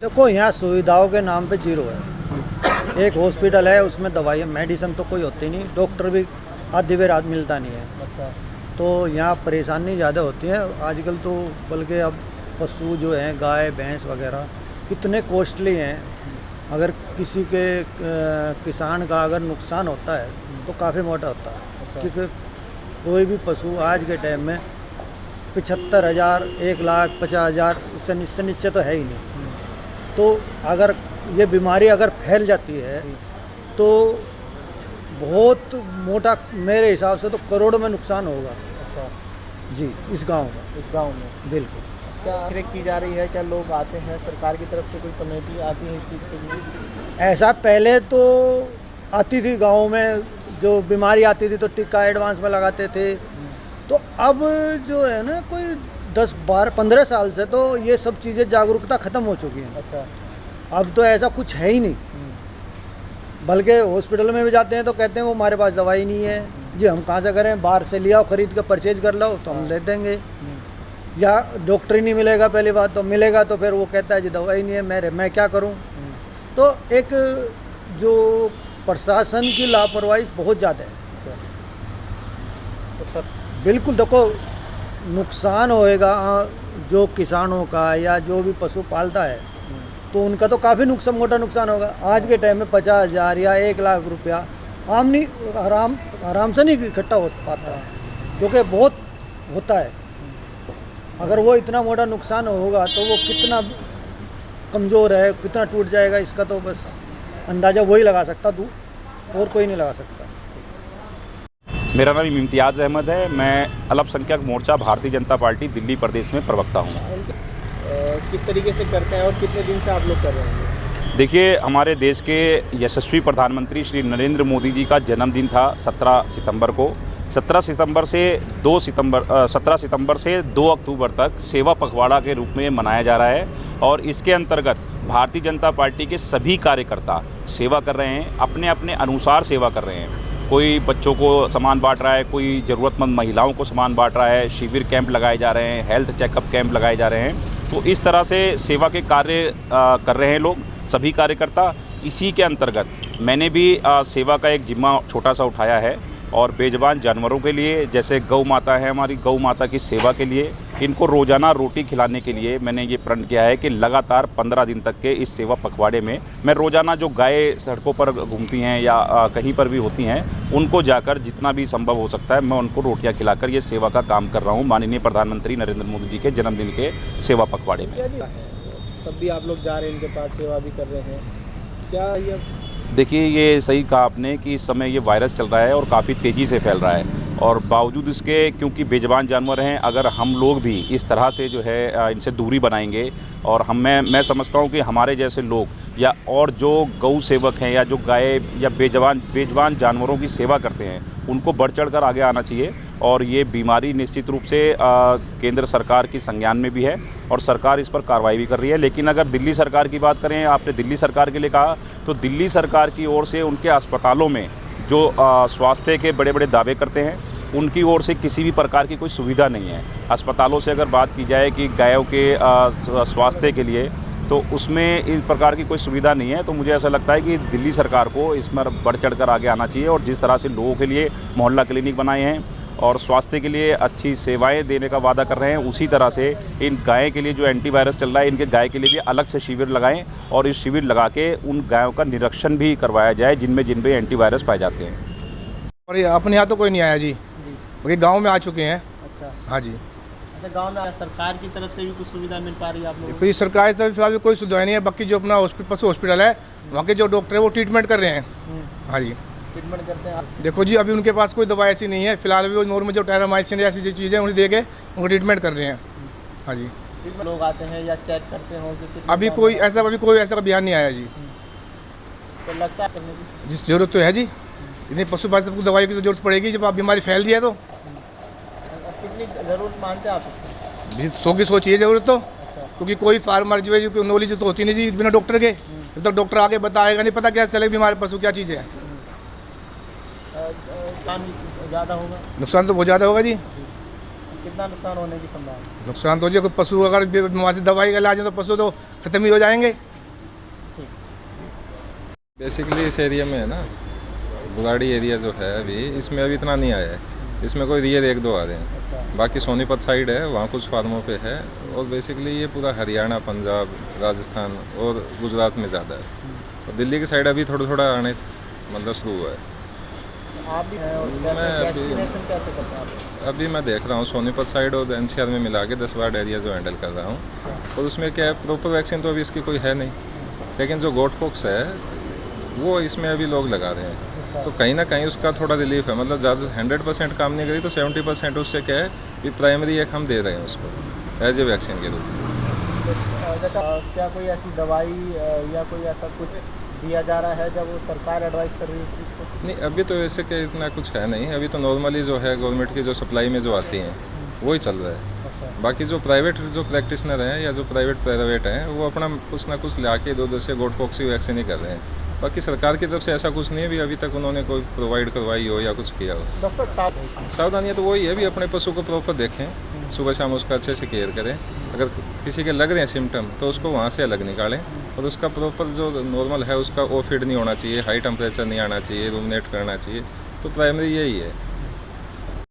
देखो, यहाँ सुविधाओं के नाम पे जीरो है। एक हॉस्पिटल है, उसमें दवाई मेडिसिन तो कोई होती नहीं, डॉक्टर भी आधी बेर आज मिलता नहीं है। अच्छा। तो यहाँ परेशानी ज़्यादा होती है आजकल तो। बल्कि अब पशु जो हैं, गाय भैंस वगैरह इतने कॉस्टली हैं। अगर किसी के किसान का अगर नुकसान होता है तो काफ़ी मोटा होता है। अच्छा। क्योंकि कोई भी पशु आज के टाइम में 75,000, 1,50,000 इससे नीचे तो है ही नहीं। तो अगर ये बीमारी अगर फैल जाती है तो बहुत मोटा, मेरे हिसाब से तो करोड़ों में नुकसान होगा। अच्छा जी, इस गांव का। इस गांव में बिल्कुल। क्या देख की जा रही है? क्या लोग आते हैं, सरकार की तरफ से कोई कमेटी आती है इस चीज़ के लिए? ऐसा पहले तो आती थी गांव में, जो बीमारी आती थी तो टीका एडवांस में लगाते थे। तो अब जो है ना, कोई 10, 12, 15 साल से तो ये सब चीज़ें जागरूकता ख़त्म हो चुकी हैं। अच्छा। अब तो ऐसा कुछ है ही नहीं। बल्कि हॉस्पिटल में भी जाते हैं तो कहते हैं वो हमारे पास दवाई नहीं है जी, हम कहाँ से करें, बाहर से लिया खरीद कर परचेज कर लो तो हम दे देंगे। या डॉक्टर ही नहीं मिलेगा, पहली बात तो मिलेगा तो फिर वो कहता है जी दवाई नहीं है, मैं क्या करूं। तो एक जो प्रशासन की लापरवाही बहुत ज़्यादा है। तो सर बिल्कुल, देखो नुकसान होएगा जो किसानों का या जो भी पशु पालता है तो उनका तो काफ़ी मोटा नुकसान होगा। आज के टाइम में 50,000 या 1,00,000 रुपया आराम से नहीं इकट्ठा हो पाता है, क्योंकि बहुत होता है। अगर वो इतना मोटा नुकसान होगा तो वो कितना कमज़ोर है, कितना टूट जाएगा, इसका तो बस अंदाज़ा वही लगा सकता, तू और कोई नहीं लगा सकता। मेरा नाम इम्तियाज़ अहमद है। मैं अल्पसंख्यक मोर्चा भारतीय जनता पार्टी दिल्ली प्रदेश में प्रवक्ता हूँ। किस तरीके से करते हैं और कितने दिन से आप लोग कर रहे हैं? देखिए, हमारे देश के यशस्वी प्रधानमंत्री श्री नरेंद्र मोदी जी का जन्मदिन था 17 सितंबर को। 17 सितंबर से 2 अक्टूबर तक सेवा पखवाड़ा के रूप में मनाया जा रहा है। और इसके अंतर्गत भारतीय जनता पार्टी के सभी कार्यकर्ता सेवा कर रहे हैं, अपने अपने अनुसार सेवा कर रहे हैं। कोई बच्चों को सामान बांट रहा है, कोई ज़रूरतमंद महिलाओं को सामान बांट रहा है, शिविर कैंप लगाए जा रहे हैं, हेल्थ चेकअप कैंप लगाए जा रहे हैं। तो इस तरह से सेवा के कार्य कर रहे हैं लोग, सभी कार्यकर्ता। इसी के अंतर्गत मैंने भी सेवा का एक जिम्मा छोटा सा उठाया है और बेजुबान जानवरों के लिए, जैसे गौ माता है हमारी, गौ माता की सेवा के लिए, इनको रोज़ाना रोटी खिलाने के लिए मैंने ये प्रण किया है कि लगातार 15 दिन तक के इस सेवा पखवाड़े में मैं रोज़ाना जो गाय सड़कों पर घूमती हैं या कहीं पर भी होती हैं, उनको जाकर जितना भी संभव हो सकता है मैं उनको रोटियां खिलाकर ये सेवा का काम कर रहा हूँ, माननीय प्रधानमंत्री नरेंद्र मोदी जी के जन्मदिन के सेवा पखवाड़े में। तब भी आप लोग जा रहे हैं, इनके पास सेवा भी कर रहे हैं, क्या ये? देखिए, ये सही कहा आपने कि इस समय ये वायरस चल रहा है और काफ़ी तेज़ी से फैल रहा है। और बावजूद इसके, क्योंकि बेजुबान जानवर हैं, अगर हम लोग भी इस तरह से जो है इनसे दूरी बनाएंगे और मैं समझता हूँ कि हमारे जैसे लोग या और जो गौ सेवक हैं या जो गाय या बेजुबान जानवरों की सेवा करते हैं, उनको बढ़ चढ़ कर आगे आना चाहिए। और ये बीमारी निश्चित रूप से केंद्र सरकार की संज्ञान में भी है और सरकार इस पर कार्रवाई भी कर रही है। लेकिन अगर दिल्ली सरकार की बात करें, आपने दिल्ली सरकार के लिए कहा, तो दिल्ली सरकार की ओर से उनके अस्पतालों में जो स्वास्थ्य के बड़े बड़े दावे करते हैं, उनकी ओर से किसी भी प्रकार की कोई सुविधा नहीं है। अस्पतालों से अगर बात की जाए कि गायों के स्वास्थ्य के लिए, तो उसमें इस प्रकार की कोई सुविधा नहीं है। तो मुझे ऐसा लगता है कि दिल्ली सरकार को इसमें बढ़ चढ़ कर आगे आना चाहिए और जिस तरह से लोगों के लिए मोहल्ला क्लिनिक बनाए हैं और स्वास्थ्य के लिए अच्छी सेवाएं देने का वादा कर रहे हैं, उसी तरह से इन गाय के लिए जो एंटीवायरस चल रहा है, इनके गाय के लिए भी अलग से शिविर लगाएं और इस शिविर लगा के उन गायों का निरीक्षण भी करवाया जाए जिन पे एंटीवायरस पाए जाते हैं। और ये अपने यहाँ तो कोई नहीं आया जी, क्योंकि गाँव में आ चुके हैं। अच्छा। हाँ जी। अच्छा, गांव में सरकार की तरफ से भी कुछ सुविधा मिल पा रही है आप लोगों को? कोई सरकार की तरफ फिलहाल कोई सुविधा नहीं है। बाकी जो अपना पशु हॉस्पिटल है, वहाँ के जो डॉक्टर है वो ट्रीटमेंट कर रहे हैं। हाँ जी, ट्रीटमेंट करते हैं आप? देखो जी, अभी उनके पास कोई दवा ऐसी नहीं है फिलहाल। भी वो नॉर्मल जो टेरामाइसिन ऐसी जो चीज़ें उन्हें दे के उनको ट्रीटमेंट कर रहे हैं। हाँ जी। लोग आते हैं या चेक करते हो? अभी कोई ऐसा अभियान नहीं आया जी। तो लगता है करने की जिस जरूरत तो है जी, इतनी पशु पालन को दवाई की तो जरूरत पड़ेगी जब आप बीमारी फैल रही है। तो कितनी ज़रूरत मानते हैं आप? 100 की 100 चाहिए ज़रूरत तो। क्योंकि कोई फार्मर जो नॉलेज तो होती नहीं जी बिना डॉक्टर के। जब तक डॉक्टर आगे बताएगा नहीं पता क्या चलेगा बीमार पशु क्या चीज़ है। ज़्यादा होगा? नुकसान तो बहुत ज़्यादा होगा जी। कितना नुकसान होने की संभावना? नुकसान तो जी, कोई पशु अगर बीमारी से दवाई का इलाज है तो पशु तो खत्म ही हो जाएंगे। बेसिकली इस एरिया में है ना, बुगाड़ी एरिया जो है अभी, इसमें अभी इतना नहीं आया है। इसमें कोई रियर 1-2 आ रहे हैं। अच्छा। बाकी सोनीपत साइड है, वहाँ कुछ फार्मों पे है। और बेसिकली ये पूरा हरियाणा, पंजाब, राजस्थान और गुजरात में ज़्यादा है। और दिल्ली की साइड अभी थोड़ा थोड़ा आने मतलब शुरू हुआ है। आप भी हैं और कैसे मैं अभी- वैक्सीनेशन कैसे करते हैं आप? अभी मैं देख रहा हूँ सोनीपत साइड और NCR में मिला के 10 वार्ड एरिया जो हैंडल कर रहा हूँ। और उसमें क्या है, प्रॉपर वैक्सीन तो अभी इसकी कोई है नहीं, लेकिन जो गोट पॉक्स है वो इसमें अभी लोग लगा रहे हैं। तो कहीं ना कहीं उसका थोड़ा रिलीफ है। मतलब ज़्यादा 100% काम नहीं करी तो 70% उससे क्या है कि प्राइमरी एक हम दे रहे हैं उसको एज ए वैक्सीन के रूप में। जैसा क्या कोई ऐसी दवाई या कोई ऐसा कुछ दिया जा रहा है जब वो सरकार एडवाइस कर रही है इस चीज़ को? नहीं, अभी तो वैसे कि इतना कुछ है नहीं। अभी तो नॉर्मली जो है गवर्नमेंट की जो सप्लाई में जो आती हैं वही चल रहा है। अच्छा। बाकी जो प्राइवेट जो प्रैक्टिशनर हैं या जो प्राइवेट हैं वो अपना कुछ ना कुछ ला के इधर से गोट पॉक्स की वैक्सीन ही कर रहे हैं। बाकी सरकार की तरफ से ऐसा कुछ नहीं है भी अभी तक उन्होंने कोई प्रोवाइड करवाई हो या कुछ किया हो। डॉक्टर साहब, सावधानियाँ तो वही है भी अपने पशु को प्रॉपर देखें, सुबह शाम उसका अच्छे से केयर करें। अगर किसी के लग रहे हैं सिम्टम तो उसको वहाँ से अलग निकालें और उसका प्रॉपर जो नॉर्मल है उसका ओ फीड नहीं होना चाहिए, हाई टेम्परेचर नहीं आना चाहिए, रूमिनेट करना चाहिए। तो प्राइमरी यही है।